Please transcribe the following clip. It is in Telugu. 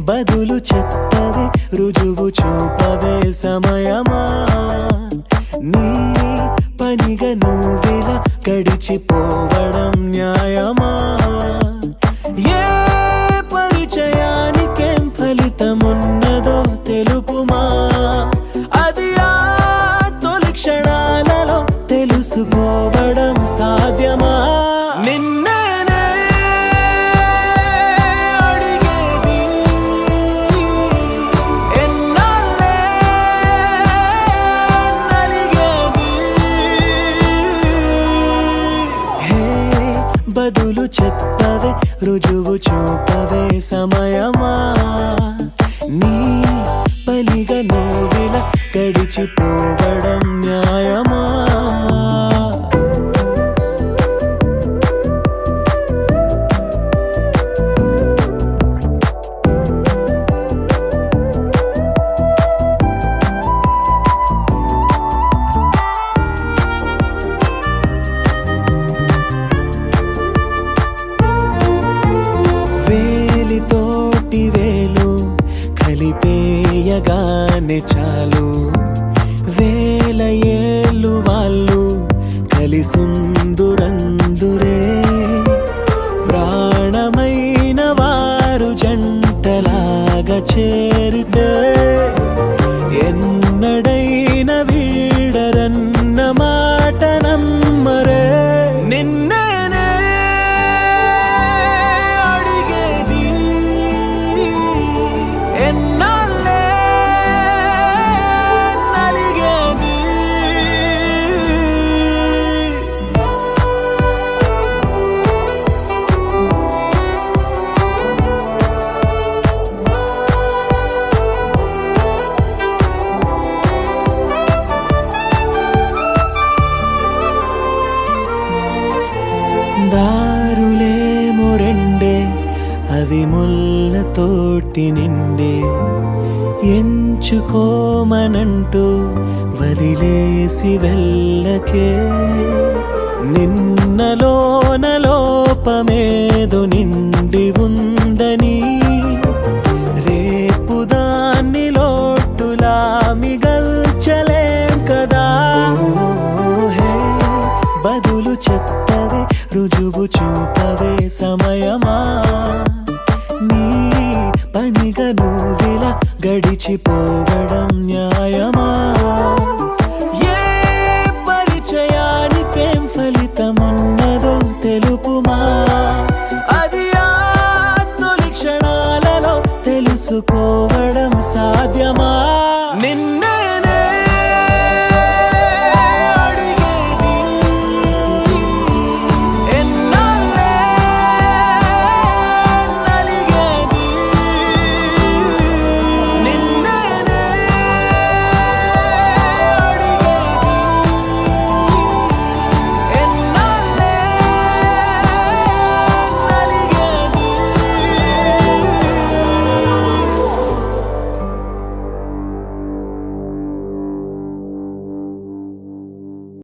బదులు చెప్పవే రుజువు చూపవే సమయమా నీ పనిగా నువ్విలా గడిచిపోవడం న్యాయమా ఏ పరిచయానికేం ఫలితమున్నదో తెలుపుమా అది ఆ తొలి క్షణాలలో తెలుసుకోవడం సాధ్యమా నిన్నేనే అడిగేది ఎన్నాళ్ళే నలిగేది హే బదులు చెప్పవే రుజువు చూపవే సమయమా నీ పనిగా నువ్విలా గడిచిపోవడం న్యాయమా వేలితోటి వేలు కలిపేయగానే చాలు వేల ఏళ్ళు వాళ్ళు కలిసుందురందురే ప్రాణమైన వారు జంటలాగా చేరితే ఎన్నడైన వీడరన్న మాట నమ్మరే నిన్నేనే అడిగేది ఎన్నాళ్ళే నలిగేది దారులేమో రెండే అవి ముళ్ళతోటి నిండే ఎంచుకోమనంటూ వదిలేసి వెళ్ళకే నిన్నలోన లోపమేదో నిండి ఉందని రేపు దాన్ని లోటులా మిగల్చలేం కదా హే బదులు చెప్పవే రుజువు చూపవే సమయమా నీ పనిగా నువ్విలా గడిచిపోవడం న్యాయమా ఏ పరిచయానికేం ఫలితమున్నదో తెలుపుమా అది ఆ తొలి క్షణాలలో తెలుసుకోవడం సాధ్యమా